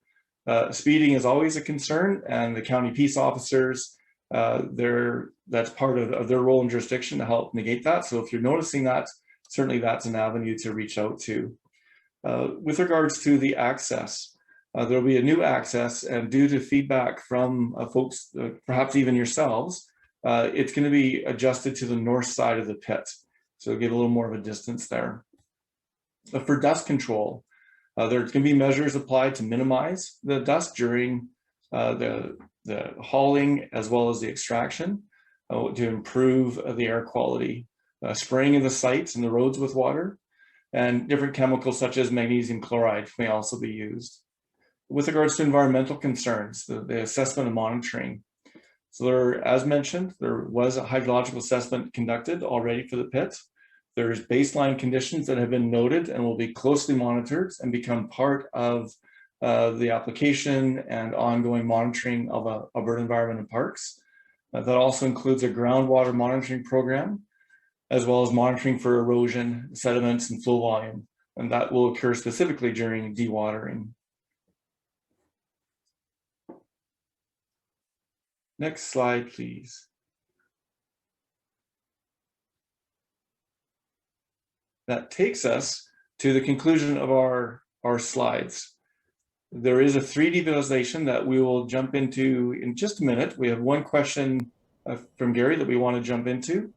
Speeding is always a concern, and the county peace officers, that's part of their role and jurisdiction to help negate that. So if you're noticing that, certainly that's an avenue to reach out to. With regards to the access, there'll be a new access, and due to feedback from folks, perhaps even yourselves, it's going to be adjusted to the north side of the pit. So get a little more of a distance there. For dust control, there's going to be measures applied to minimize the dust during the hauling as well as the extraction to improve the air quality. Spraying of the sites and the roads with water, and different chemicals such as magnesium chloride may also be used. With regards to environmental concerns, the assessment and monitoring. So as mentioned, there was a hydrological assessment conducted already for the pit. There's baseline conditions that have been noted and will be closely monitored and become part of the application and ongoing monitoring of Alberta Environment and Parks. That also includes a groundwater monitoring program, as well as monitoring for erosion, sediments, and flow volume. And that will occur specifically during dewatering. Next slide, please. That takes us to the conclusion of our slides. There is a 3D visualization that we will jump into in just a minute. We have one question from Gary that we want to jump into.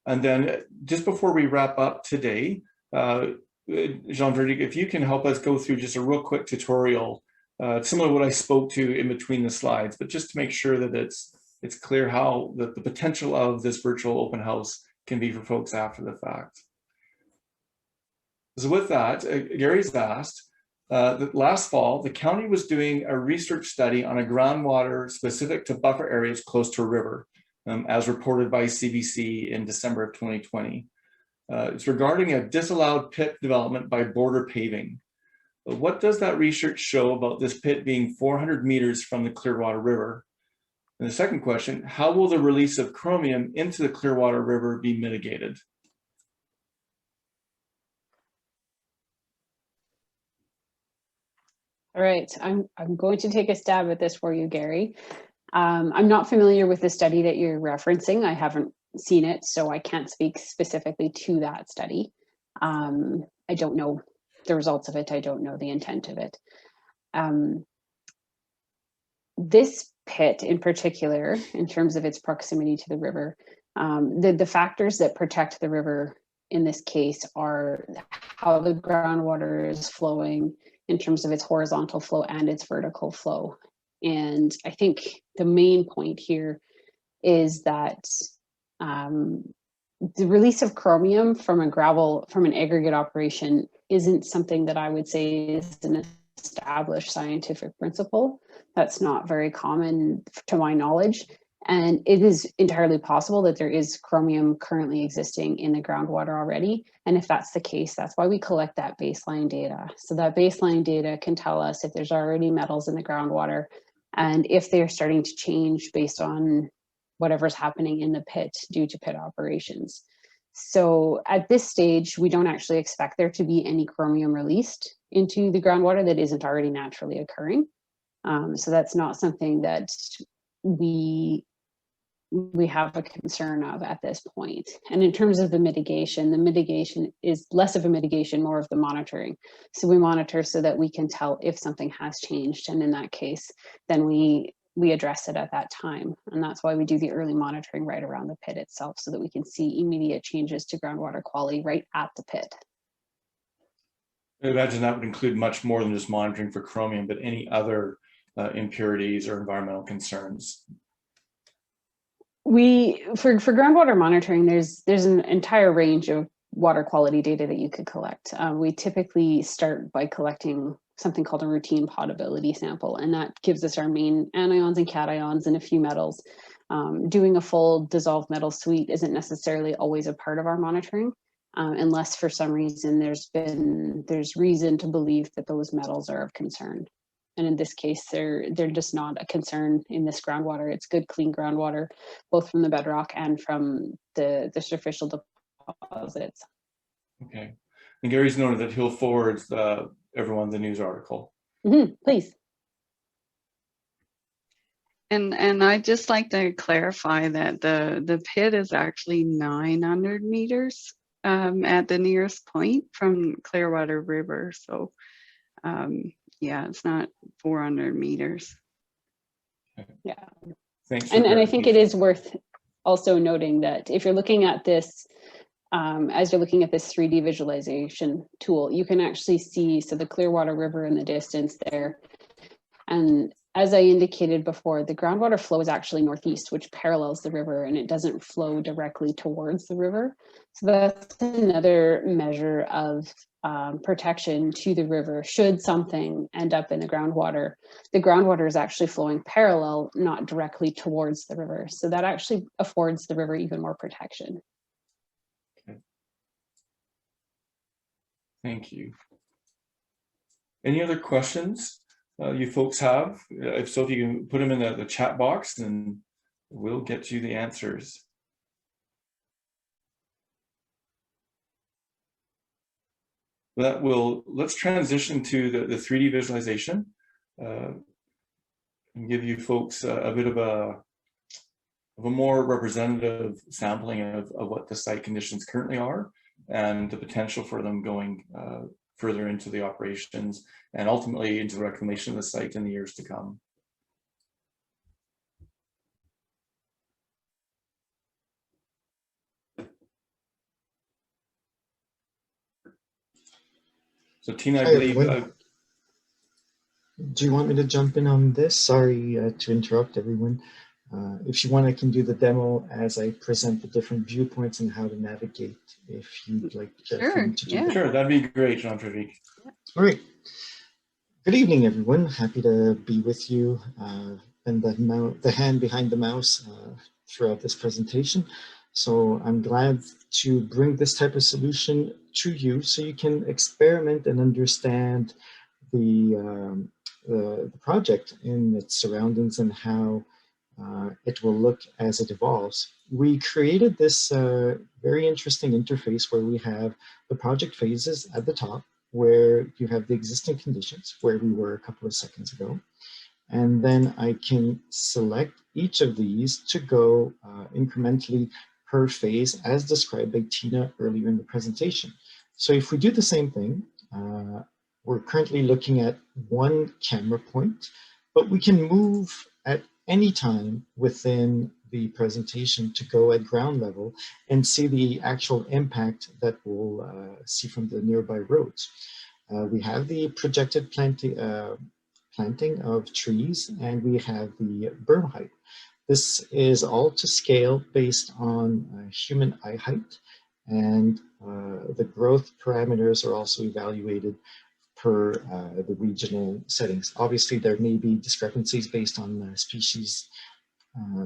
And then just before we wrap up today, Jean-Frédéric, if you can help us go through just a real quick tutorial, similar to what I spoke to in between the slides, but just to make sure that it's clear how the potential of this virtual open house can be for folks after the fact. So with that, Gary's asked, that last fall, the county was doing a research study on a groundwater specific to buffer areas close to a river, as reported by CBC in December of 2020. It's regarding a disallowed pit development by border paving. But what does that research show about this pit being 400 meters from the Clearwater River? And the second question, how will the release of chromium into the Clearwater River be mitigated? All right, I'm going to take a stab at this for you, Gary. I'm not familiar with the study that you're referencing. I haven't seen it, so I can't speak specifically to that study. I don't know the results of it. I don't know the intent of it. This pit in particular, in terms of its proximity to the river, the factors that protect the river in this case are how the groundwater is flowing in terms of its horizontal flow and its vertical flow. And I think the main point here is that the release of chromium from an aggregate operation isn't something that I would say is an established scientific principle. That's not very common to my knowledge. And it is entirely possible that there is chromium currently existing in the groundwater already. And if that's the case, that's why we collect that baseline data. So that baseline data can tell us if there's already metals in the groundwater and if they're starting to change based on whatever's happening in the pit due to pit operations. So at this stage, we don't actually expect there to be any chromium released into the groundwater that isn't already naturally occurring. So that's not something that we we have a concern of at this point. And in terms of the mitigation is less of a mitigation, more of the monitoring. So we monitor so that we can tell if something has changed, and in that case, then we address it at that time. And that's why we do the early monitoring right around the pit itself, so that we can see immediate changes to groundwater quality right at the pit. I imagine that would include much more than just monitoring for chromium, but any other impurities or environmental concerns. For groundwater monitoring, there's an entire range of water quality data that you could collect. We typically start by collecting something called a routine potability sample, and that gives us our main anions and cations and a few metals. Doing a full dissolved metal suite isn't necessarily always a part of our monitoring, unless for some reason there's reason to believe that those metals are of concern. And in this case, they're just not a concern in this groundwater. It's good, clean groundwater, both from the bedrock and from the superficial deposits. Okay. And Gary's noted that he'll forward everyone the news article. Please. And I'd just like to clarify that the pit is actually 900 meters at the nearest point from Clearwater River. So yeah, it's not 400 meters. Yeah. Thanks. And I think it is worth also noting that if you're looking at this, as you're looking at this 3D visualization tool, you can actually see, so the Clearwater River in the distance there. And as I indicated before, the groundwater flow is actually northeast, which parallels the river, and it doesn't flow directly towards the river. So that's another measure of protection to the river. Should something end up in the groundwater is actually flowing parallel, not directly towards the river. So that actually affords the river even more protection. Okay. Thank you. Any other questions you folks have? If so, if you can put them in the chat box, and we'll get you the answers. Let's transition to the 3D visualization and give you folks a bit of a more representative sampling of what the site conditions currently are and the potential for them going further into the operations and ultimately into the reclamation of the site in the years to come. So Tina, I believe. Do you want me to jump in on this? Sorry to interrupt everyone. If you want, I can do the demo as I present the different viewpoints and how to navigate, if you'd like to do that. Sure, that'd be great, Jean-Frédéric. All right. Good evening, everyone. Happy to be with you and the hand behind the mouse throughout this presentation. So I'm glad to bring this type of solution to you so you can experiment and understand the project in its surroundings and how it will look as it evolves. We created this very interesting interface where we have the project phases at the top, where you have the existing conditions, where we were a couple of seconds ago. And then I can select each of these to go incrementally per phase as described by Tina earlier in the presentation. So if we do the same thing, we're currently looking at one camera point, but we can move at any time within the presentation to go at ground level and see the actual impact that we'll see from the nearby roads. We have the projected planting of trees, and we have the berm height. This is all to scale based on human eye height, and the growth parameters are also evaluated per the regional settings. Obviously, there may be discrepancies based on species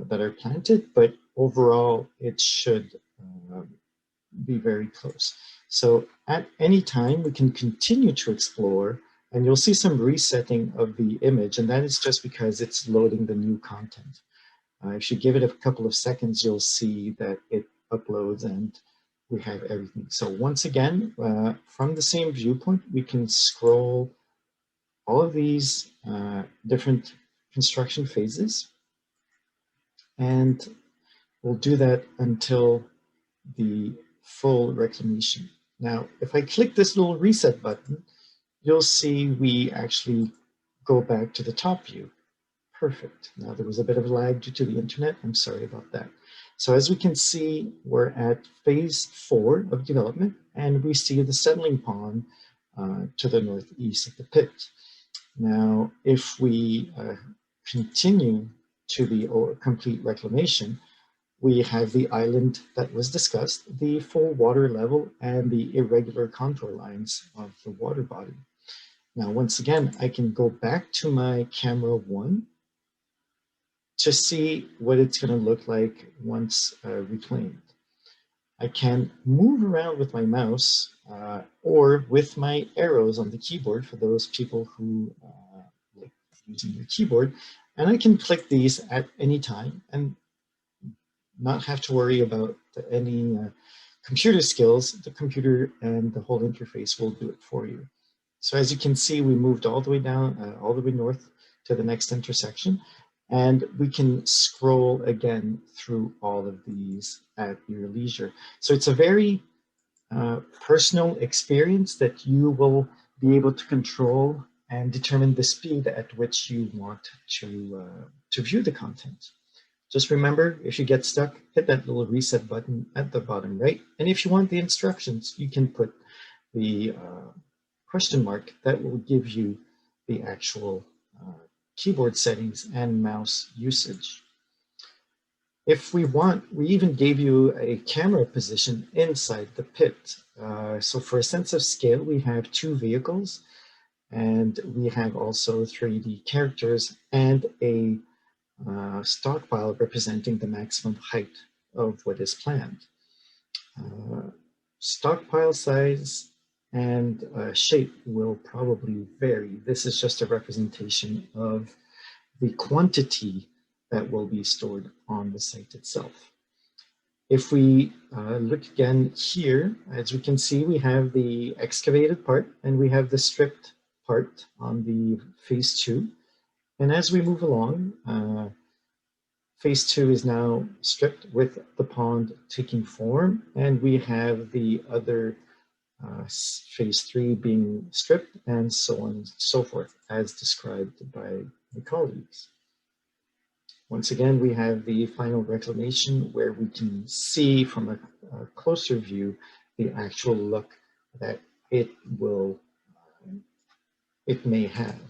that are planted, but overall, it should be very close. So at any time, we can continue to explore, and you'll see some resetting of the image, and that is just because it's loading the new content. If you give it a couple of seconds, you'll see that it uploads and we have everything. So once again, from the same viewpoint, we can scroll all of these different construction phases. And We'll do that until the full reclamation. Now, if I click this little reset button, you'll see we actually go back to the top view. Perfect. Now there was a bit of lag due to the internet. I'm sorry about that. So as we can see, we're at phase 4 of development, and we see the settling pond to the northeast of the pit. Now, if we continue to the complete reclamation, we have the island that was discussed, the full water level, and the irregular contour lines of the water body. Now, once again, I can go back to my camera 1 to see what it's going to look like once reclaimed. I can move around with my mouse or with my arrows on the keyboard for those people who like using your keyboard, and I can click these at any time and not have to worry about any computer skills. The computer and the whole interface will do it for you. So as you can see, we moved all the way down, all the way north to the next intersection, and we can scroll again through all of these at your leisure. So it's a very personal experience that you will be able to control and determine the speed at which you want to view the content. Just remember, if you get stuck, hit that little reset button at the bottom right. And if you want the instructions, you can put the question mark that will give you the actual keyboard settings and mouse usage. If we want, we even gave you a camera position inside the pit. So for a sense of scale, we have 2 vehicles, and we have also 3D characters and a stockpile representing the maximum height of what is planned. Stockpile size and shape will probably vary. This is just a representation of the quantity that will be stored on the site itself. If we look again here, as we can see, we have the excavated part and we have the stripped part on the phase 2. And as we move along, phase 2 is now stripped with the pond taking form, and we have the other phase 3 being stripped, and so on and so forth, as described by the colleagues. Once again, we have the final reclamation where we can see from a closer view the actual look that it may have.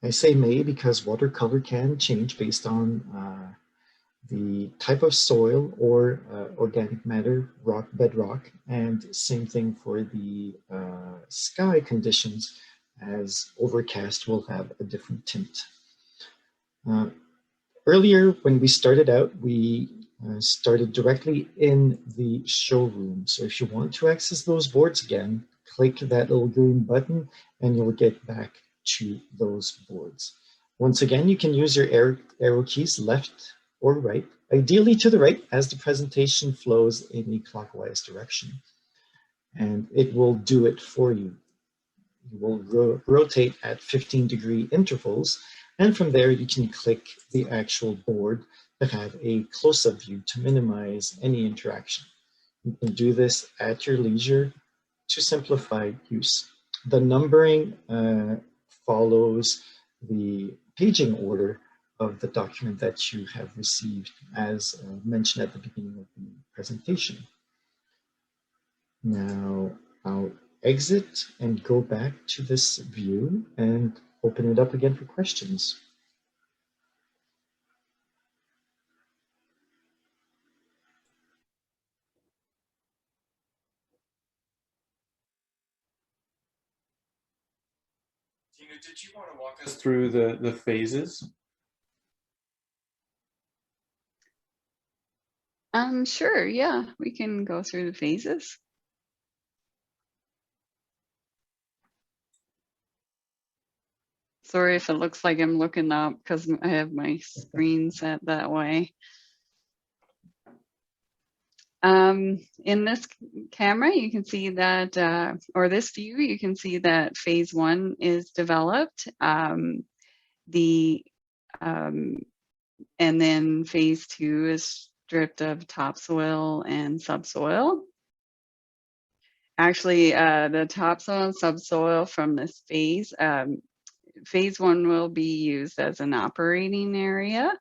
I say may because watercolor can change based on the type of soil or organic matter, bedrock, and same thing for the sky conditions, as overcast will have a different tint. Earlier, when we started out, we started directly in the showroom. So if you want to access those boards again, click that little green button and you'll get back to those boards. Once again, you can use your arrow keys left or right, ideally to the right as the presentation flows in a clockwise direction. And it will do it for you. You will rotate at 15-degree intervals, and from there you can click the actual board to have a close-up view to minimize any interaction. You can do this at your leisure to simplify use. The numbering follows the paging order of the document that you have received, as mentioned at the beginning of the presentation. Now I'll exit and go back to this view and open it up again for questions. Tina, did you want to walk us through the phases? Sure, yeah, we can go through the phases. Sorry if it looks like I'm looking up because I have my screen set that way. In this camera, you can see that, or this view, you can see that phase 1 is developed. The And then phase 2 is stripped of topsoil and subsoil. Actually, the topsoil and subsoil from this phase, phase 1 will be used as an operating area,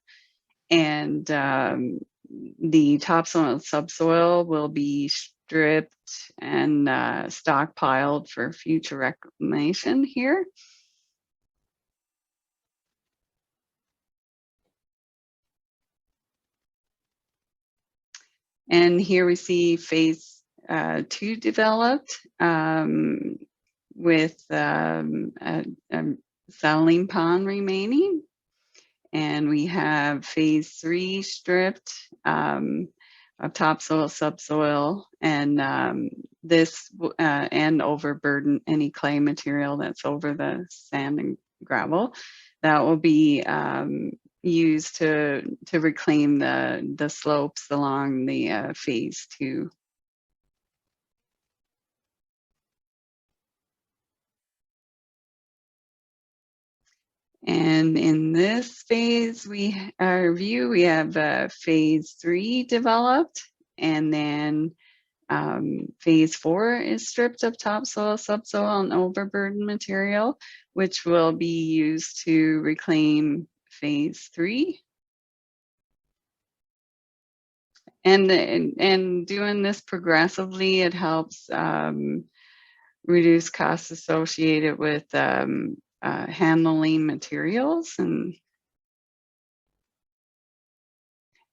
and the topsoil and subsoil will be stripped and stockpiled for future reclamation here. And here we see phase 2 developed with a saline pond remaining. And we have phase 3 stripped of topsoil, subsoil, and this and overburden any clay material that's over the sand and gravel. That will be used to reclaim the slopes along the phase 2. And in this phase, we have phase 3 developed, and then phase 4 is stripped of topsoil, subsoil, and overburden material, which will be used to reclaim phase 3. And doing this progressively, it helps reduce costs associated with handling materials. And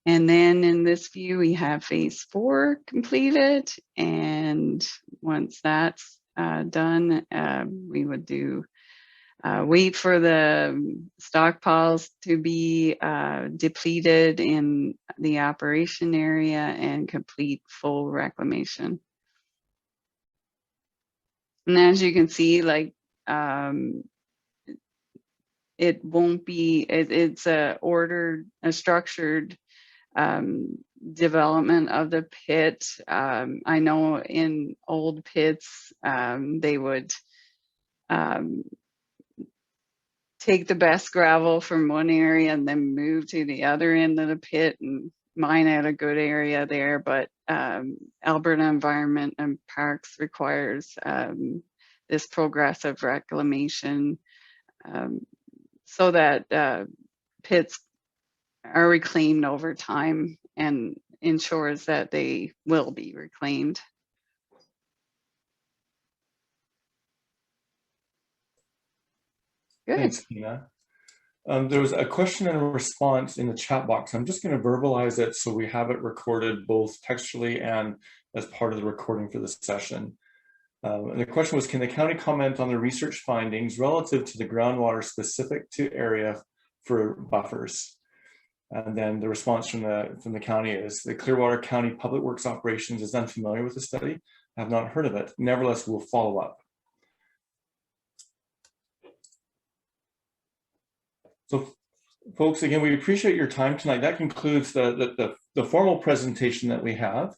then in this view, we have phase 4 completed. And once that's done, we would wait for the stockpiles to be depleted in the operation area and complete full reclamation. And as you can see, like, it won't be, it's a structured development of the pit. I know in old pits, they would take the best gravel from one area and then move to the other end of the pit and mine out a good area there. But Alberta Environment and Parks requires this progressive reclamation so that pits are reclaimed over time and ensures that they will be reclaimed. Good. Thanks, Tina. There was a question and a response in the chat box. I'm just going to verbalize it so we have it recorded both textually and as part of the recording for this session. And the question was, can the county comment on the research findings relative to the groundwater specific to area for buffers? And then the response from the county is, the Clearwater County Public Works Operations is unfamiliar with the study. I have not heard of it. Nevertheless, we'll follow up. So folks, again, we appreciate your time tonight. That concludes the formal presentation that we have.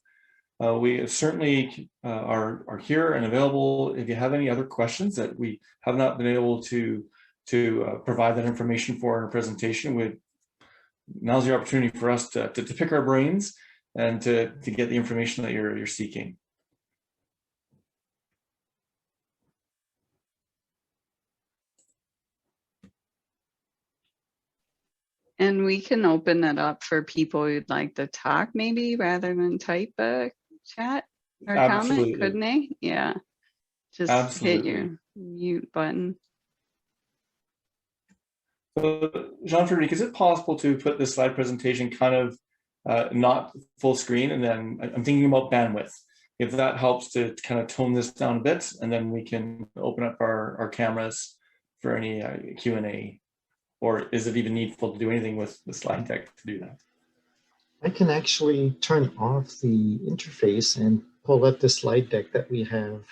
We certainly are here and available if you have any other questions that we have not been able to provide that information for in our presentation. Now's the opportunity for us to pick our brains and to get the information that you're seeking. And we can open it up for people who'd like to talk, maybe rather than type a chat or Absolutely. comment, couldn't they? Yeah. Just Absolutely. hit your mute button. So, Jean-Frédéric, is it possible to put this slide presentation kind of not full screen? And then I'm thinking about bandwidth. If that helps to kind of tone this down a bit, and then we can open up our cameras for any Q&A. Or is it even needful to do anything with the slide deck to do that? I can actually turn off the interface and pull up the slide deck that we have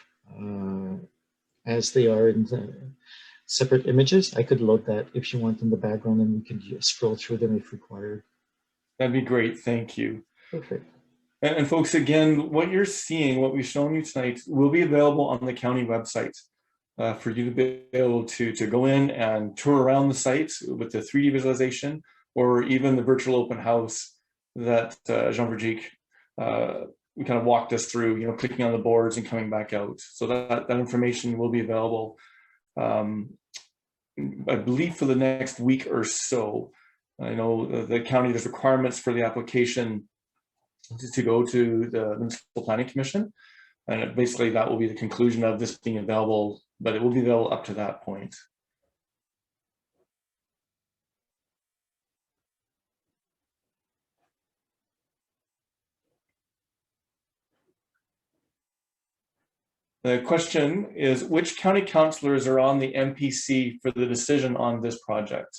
as they are in the separate images. I could load that if you want in the background, and we can just scroll through them if required. That'd be great. Thank you. Perfect. And folks, again, what you're seeing, what we've shown you tonight, will be available on the county website. For you to be able to go in and tour around the site with the 3D visualization, or even the virtual open house that Jean-Frédéric we kind of walked us through, you know, clicking on the boards and coming back out. So that information will be available, I believe, for the next week or so. I know the county, there's requirements for the application to go to the Municipal Planning Commission. And basically that will be the conclusion of this being available, but it will be available up to that point. The question is, which county councillors are on the MPC for the decision on this project?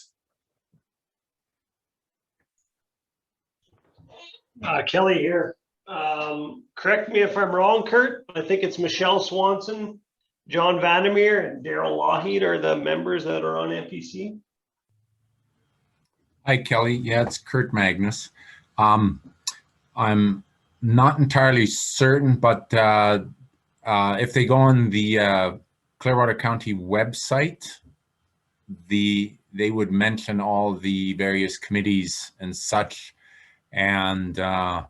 Kelly here. Correct me if I'm wrong, Kurt. I think it's Michelle Swanson, John Vandermeer, and Daryl Lougheed are the members that are on MPC. Hi, Kelly. Yeah, it's Kurt Magnus. I'm not entirely certain, but if they go on the Clearwater County website, they would mention all the various committees and such, and can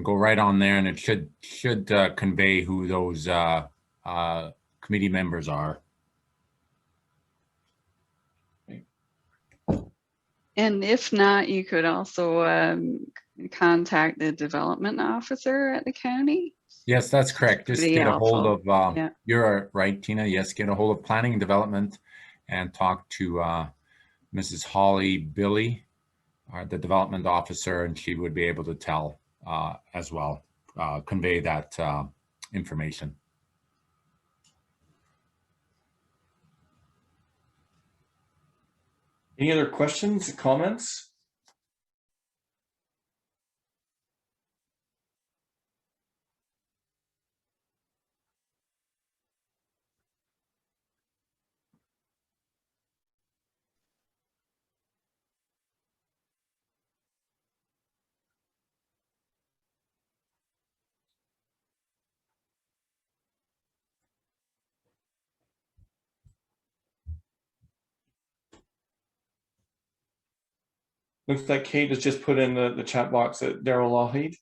go right on there, and it should convey who those committee members are. And if not, you could also contact the development officer at the county. Yes, that's correct. Just Pretty get a hold helpful. of, Yeah. You're right, Tina. Yes, get a hold of Planning and Development and talk to Mrs. Holly Billy, the development officer, and she would be able to tell as well, convey that information. Any other questions, comments? Looks like Kate has just put in the chat box at Daryl Lougheed.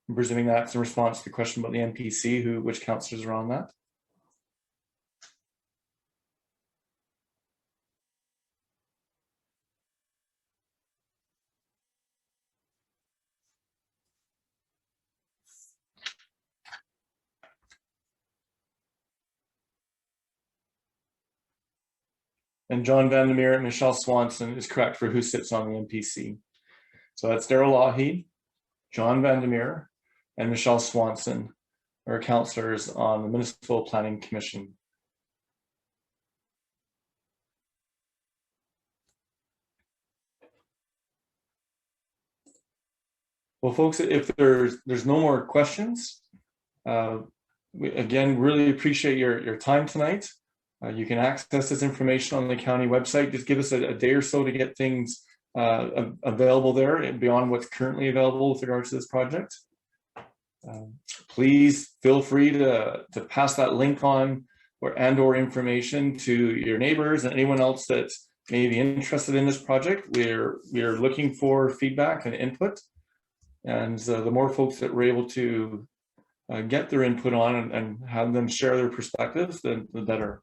I'm presuming that's in response to the question about the MPC, which councillors are on that. And John Vandermeer and Michelle Swanson is correct for who sits on the MPC. So that's Daryl Lougheed, John Vandermeer, and Michelle Swanson are councillors on the Municipal Planning Commission. Well, folks, if there's no more questions, we again really appreciate your time tonight. You can access this information on the county website. Just give us a day or so to get things available there and beyond what's currently available with regards to this project. Please feel free to pass that link on or information to your neighbors and anyone else that may be interested in this project. We're looking for feedback and input, and the more folks that we're able to get their input on and have them share their perspectives, the better.